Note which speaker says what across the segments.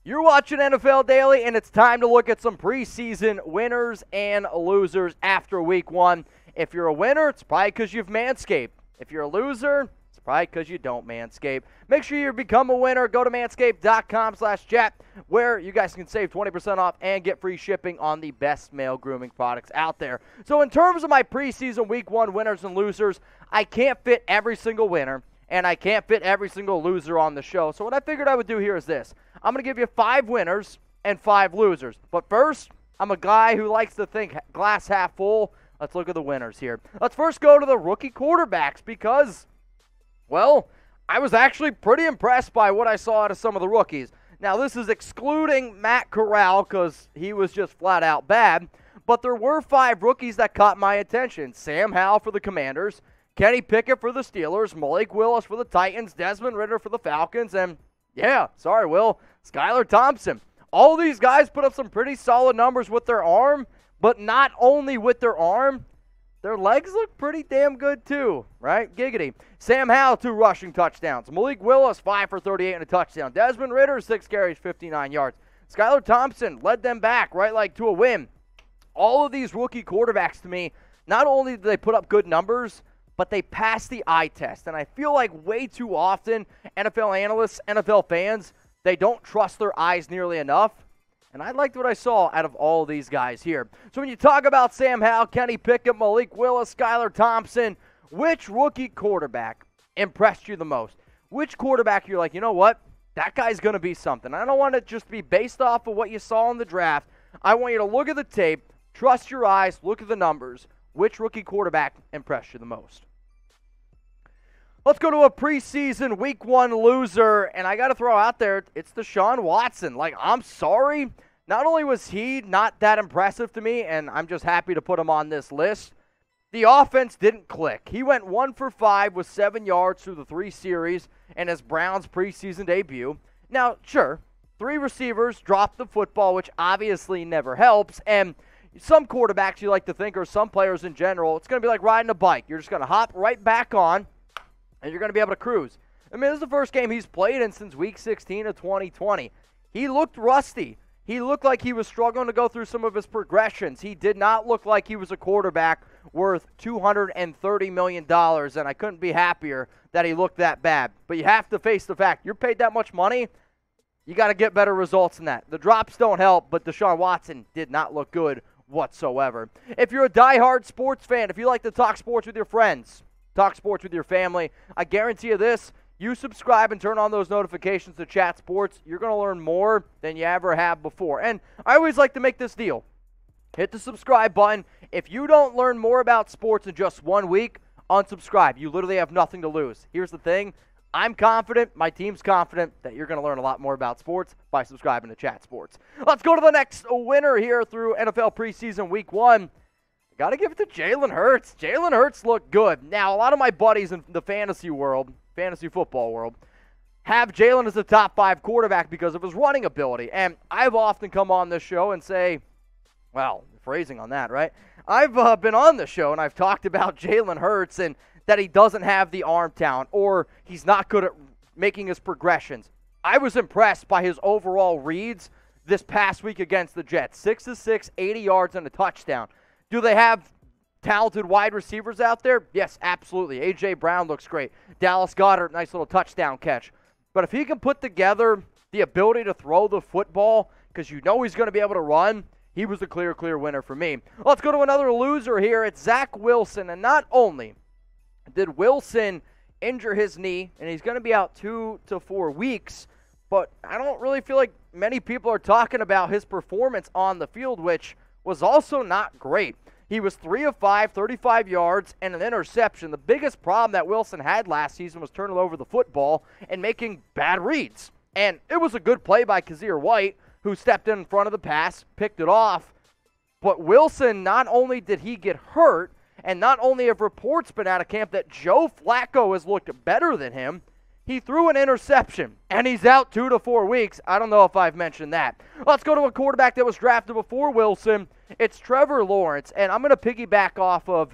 Speaker 1: You're watching NFL Daily, and it's time to look at some preseason winners and losers after week one. If you're a winner, it's probably because you've manscaped. If you're a loser, it's probably because you don't manscape. Make sure you become a winner. Go to manscaped.com/chat, where you guys can save 20% off and get free shipping on the best male grooming products out there. So in terms of my preseason week one winners and losers, I can't fit every single winner, and I can't fit every single loser on the show. So what I figured I would do here is this. I'm going to give you 5 winners and 5 losers. But first, I'm a guy who likes to think glass half full. Let's look at the winners here. Let's first go to the rookie quarterbacks because, well, I was actually pretty impressed by what I saw out of some of the rookies. Now, this is excluding Matt Corral because he was just flat out bad. But there were 5 rookies that caught my attention. Sam Howell for the Commanders, Kenny Pickett for the Steelers, Malik Willis for the Titans, Desmond Ridder for the Falcons, and yeah, sorry, Will, Skylar Thompson. All these guys put up some pretty solid numbers with their arm, but not only with their arm, their legs look pretty damn good too, right? Giggity. Sam Howell, 2 rushing touchdowns. Malik Willis, 5 for 38 and a touchdown. Desmond Ridder, 6 carries, 59 yards. Skylar Thompson led them back, right, like to a win. All of these rookie quarterbacks, to me, not only did they put up good numbers, but they passed the eye test. And I feel like way too often, NFL analysts, NFL fans, they don't trust their eyes nearly enough. And I liked what I saw out of all these guys here. So when you talk about Sam Howell, Kenny Pickett, Malik Willis, Skylar Thompson, which rookie quarterback impressed you the most? Which quarterback you're like, you know what? That guy's going to be something. I don't want it just to be based off of what you saw in the draft. I want you to look at the tape, trust your eyes, look at the numbers. Which rookie quarterback impressed you the most? Let's go to a preseason week 1 loser, and I got to throw out there, it's Deshaun Watson. Like, I'm sorry. Not only was he not that impressive to me, and I'm just happy to put him on this list, the offense didn't click. He went 1 for 5 with 7 yards through the 3 series in his Browns preseason debut. Now, sure, 3 receivers dropped the football, which obviously never helps, and some quarterbacks you like to think, or some players in general, it's going to be like riding a bike. You're just going to hop right back on, and you're going to be able to cruise. I mean, this is the first game he's played in since Week 16 of 2020. He looked rusty. He looked like he was struggling to go through some of his progressions. He did not look like he was a quarterback worth $230 million, and I couldn't be happier that he looked that bad. But you have to face the fact, you're paid that much money, you got to get better results than that. The drops don't help, but Deshaun Watson did not look good whatsoever. If you're a diehard sports fan, if you like to talk sports with your friends, talk sports with your family, I guarantee you this, you subscribe and turn on those notifications to Chat Sports, you're going to learn more than you ever have before. And I always like to make this deal. Hit the subscribe button. If you don't learn more about sports in just 1 week, unsubscribe. You literally have nothing to lose. Here's the thing. I'm confident, my team's confident, that you're going to learn a lot more about sports by subscribing to Chat Sports. Let's go to the next winner here through NFL preseason week 1. I got to give it to Jalen Hurts. Jalen Hurts looked good. Now, a lot of my buddies in the fantasy world, fantasy football world, have Jalen as a top 5 quarterback because of his running ability. And I've often come on this show and say, well, phrasing on that, right? I've been on the show and I've talked about Jalen Hurts and that he doesn't have the arm talent or he's not good at making his progressions. I was impressed by his overall reads this past week against the Jets. 6 of 6, 80 yards and a touchdown. Do they have talented wide receivers out there? Yes, absolutely. A.J. Brown looks great. Dallas Goedert, nice little touchdown catch. But if he can put together the ability to throw the football, because you know he's going to be able to run, he was the clear winner for me. Let's go to another loser here. It's Zach Wilson. And not only did Wilson injure his knee, and he's going to be out 2 to 4 weeks, but I don't really feel like many people are talking about his performance on the field, which was also not great. He was 3 of 5, 35 yards, and an interception. The biggest problem that Wilson had last season was turning over the football and making bad reads. And it was a good play by Kazir White, who stepped in front of the pass, picked it off. But Wilson, not only did he get hurt, and not only have reports been out of camp that Joe Flacco has looked better than him, he threw an interception, and he's out 2 to 4 weeks. I don't know if I've mentioned that. Let's go to a quarterback that was drafted before Wilson. It's Trevor Lawrence, and I'm going to piggyback off of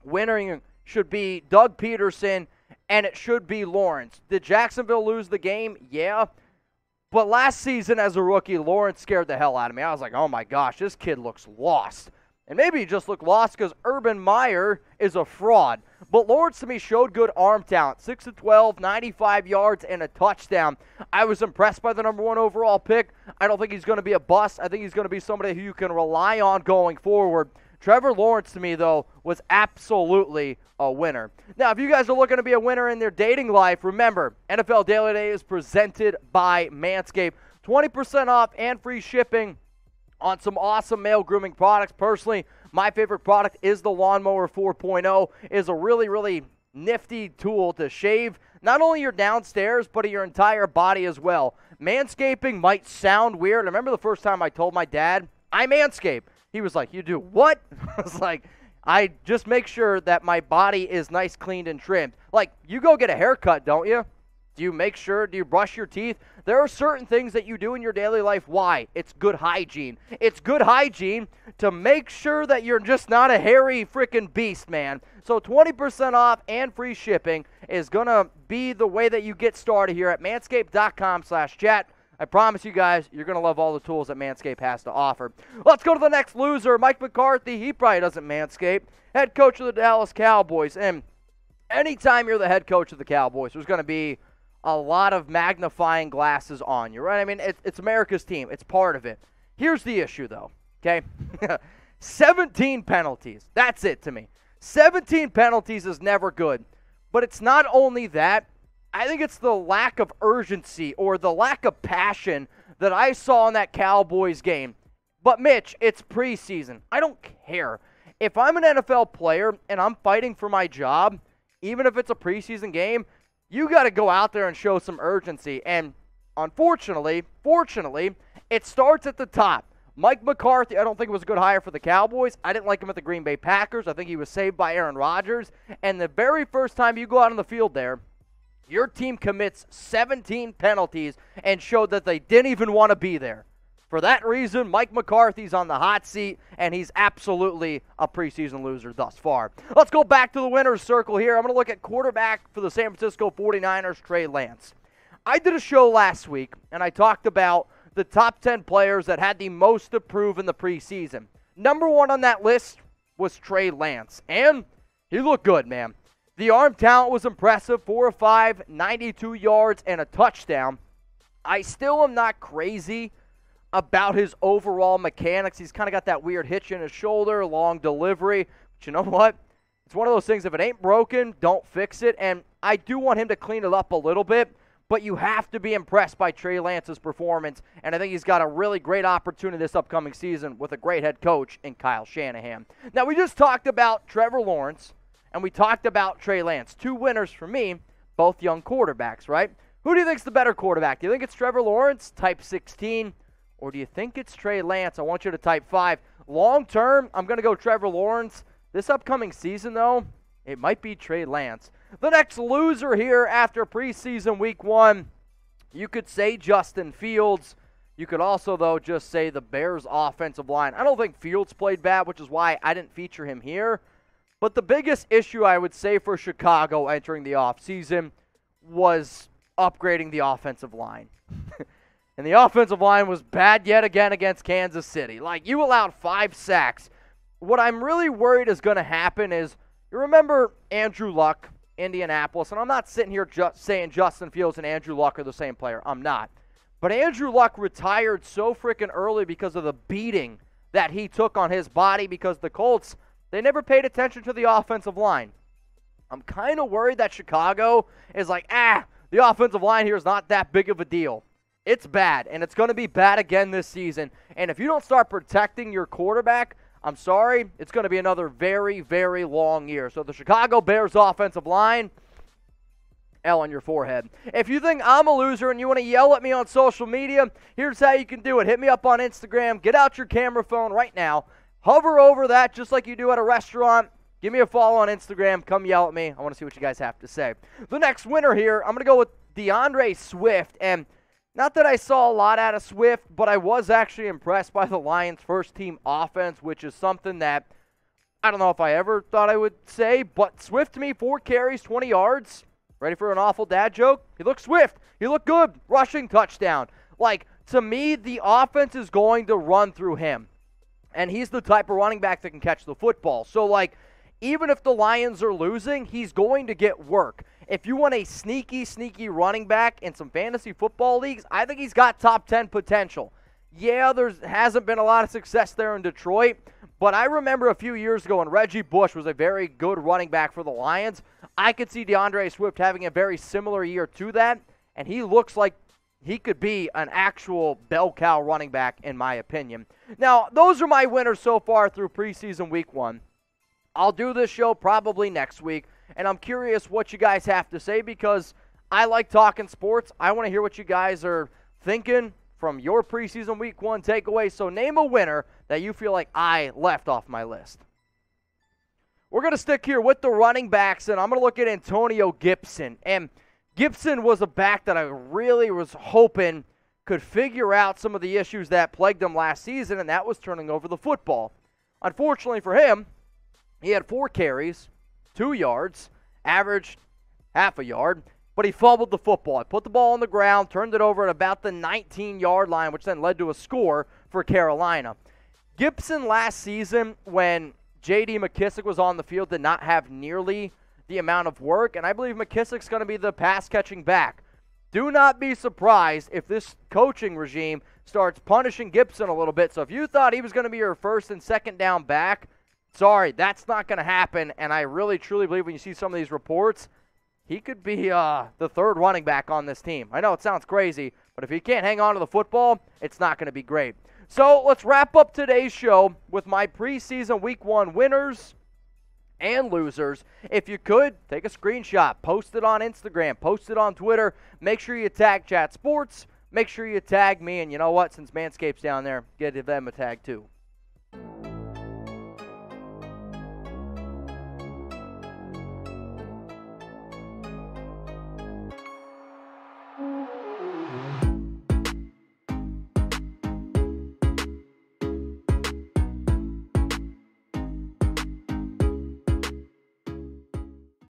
Speaker 1: winning should be Doug Peterson, and it should be Lawrence. Did Jacksonville lose the game? Yeah. But last season as a rookie, Lawrence scared the hell out of me. I was like, oh my gosh, this kid looks lost. And maybe he just looked lost because Urban Meyer is a fraud. But Lawrence, to me, showed good arm talent. 6-12, 95 yards, and a touchdown. I was impressed by the number 1 overall pick. I don't think he's going to be a bust. I think he's going to be somebody who you can rely on going forward. Trevor Lawrence, to me, though, was absolutely a winner. Now, if you guys are looking to be a winner in their dating life, remember, NFL Daily Day is presented by Manscaped. 20% off and free shipping on some awesome male grooming products. Personally, my favorite product is the Lawnmower 4.0. It is a really, really nifty tool to shave not only your downstairs, but your entire body as well. Manscaping might sound weird. I remember the first time I told my dad, I manscape. He was like, you do what? I was like, I just make sure that my body is nice, cleaned, and trimmed. Like, you go get a haircut, don't you? Do you brush your teeth? There are certain things that you do in your daily life. Why? It's good hygiene. It's good hygiene to make sure that you're just not a hairy freaking beast, man. So 20% off and free shipping is going to be the way that you get started here at manscaped.com/chat. I promise you guys, you're going to love all the tools that Manscaped has to offer. Let's go to the next loser, Mike McCarthy. He probably doesn't manscape. Head coach of the Dallas Cowboys. And anytime you're the head coach of the Cowboys, there's going to be a lot of magnifying glasses on you, right? I mean, it's America's team. It's part of it. Here's the issue, though, okay? 17 penalties. That's it to me. 17 penalties is never good. But it's not only that. I think it's the lack of urgency or the lack of passion that I saw in that Cowboys game. But, Mitch, it's preseason. I don't care. If I'm an NFL player and I'm fighting for my job, even if it's a preseason game, you got to go out there and show some urgency. And unfortunately, fortunately, it starts at the top. Mike McCarthy, I don't think it was a good hire for the Cowboys. I didn't like him at the Green Bay Packers. I think he was saved by Aaron Rodgers. And the very first time you go out on the field there, your team commits 17 penalties and showed that they didn't even want to be there. For that reason, Mike McCarthy's on the hot seat, and he's absolutely a preseason loser thus far. Let's go back to the winner's circle here. I'm going to look at quarterback for the San Francisco 49ers, Trey Lance. I did a show last week, and I talked about the top 10 players that had the most to prove in the preseason. Number 1 on that list was Trey Lance, and he looked good, man. The arm talent was impressive, 4 of 5, 92 yards, and a touchdown. I still am not crazy about his overall mechanics. He's kind of got that weird hitch in his shoulder, long delivery. But you know what? It's one of those things, if it ain't broken, don't fix it. And I do want him to clean it up a little bit, but you have to be impressed by Trey Lance's performance. And I think he's got a really great opportunity this upcoming season with a great head coach in Kyle Shanahan. Now, we just talked about Trevor Lawrence, and we talked about Trey Lance. 2 winners for me, both young quarterbacks, right? Who do you think's the better quarterback? Do you think it's Trevor Lawrence, type 16, or do you think it's Trey Lance? I want you to type 5. Long term, I'm going to go Trevor Lawrence. This upcoming season, though, it might be Trey Lance. The next loser here after preseason week 1, you could say Justin Fields. You could also, though, just say the Bears' offensive line. I don't think Fields played bad, which is why I didn't feature him here. But the biggest issue, I would say, for Chicago entering the offseason was upgrading the offensive line. And the offensive line was bad yet again against Kansas City. Like, you allowed 5 sacks. What I'm really worried is going to happen is, you remember Andrew Luck, Indianapolis, and I'm not sitting here just saying Justin Fields and Andrew Luck are the same player. I'm not. But Andrew Luck retired so freaking early because of the beating that he took on his body because the Colts, they never paid attention to the offensive line. I'm kind of worried that Chicago is like, the offensive line here is not that big of a deal. It's bad, and it's going to be bad again this season. And if you don't start protecting your quarterback, I'm sorry, it's going to be another very, very long year. So the Chicago Bears offensive line, L on your forehead. If you think I'm a loser and you want to yell at me on social media, here's how you can do it. Hit me up on Instagram. Get out your camera phone right now. Hover over that just like you do at a restaurant. Give me a follow on Instagram. Come yell at me. I want to see what you guys have to say. The next winner here, I'm going to go with DeAndre Swift. And not that I saw a lot out of Swift, but I was actually impressed by the Lions' first-team offense, which is something that I don't know if I ever thought I would say. But Swift to me, 4 carries, 20 yards. Ready for an awful dad joke? He looked swift. He looked good. Rushing touchdown. Like, to me, the offense is going to run through him. And he's the type of running back that can catch the football. So, like, even if the Lions are losing, he's going to get work. If you want a sneaky running back in some fantasy football leagues, I think he's got top 10 potential. Yeah, there hasn't been a lot of success there in Detroit, but I remember a few years ago when Reggie Bush was a very good running back for the Lions. I could see DeAndre Swift having a very similar year to that, and he looks like he could be an actual bell cow running back, in my opinion. Now, those are my winners so far through preseason week 1. I'll do this show probably next week, and I'm curious what you guys have to say because I like talking sports. I want to hear what you guys are thinking from your preseason week 1 takeaway. So name a winner that you feel like I left off my list. We're going to stick here with the running backs, and I'm going to look at Antonio Gibson. And Gibson was a back that I really was hoping could figure out some of the issues that plagued him last season, and that was turning over the football. Unfortunately for him, he had 4 carries, 2 yards, averaged half a yard, but he fumbled the football. He put the ball on the ground, turned it over at about the 19-yard line, which then led to a score for Carolina. Gibson last season, when J.D. McKissic was on the field, did not have nearly the amount of work, and I believe McKissic's going to be the pass-catching back. Do not be surprised if this coaching regime starts punishing Gibson a little bit. So if you thought he was going to be your first and second down back, sorry, that's not going to happen, and I really, truly believe when you see some of these reports, he could be the third running back on this team. I know it sounds crazy, but if he can't hang on to the football, it's not going to be great. So let's wrap up today's show with my preseason week 1 winners and losers. If you could, take a screenshot, post it on Instagram, post it on Twitter. Make sure you tag Chat Sports. Make sure you tag me, and you know what? Since Manscaped's down there, give them a tag too.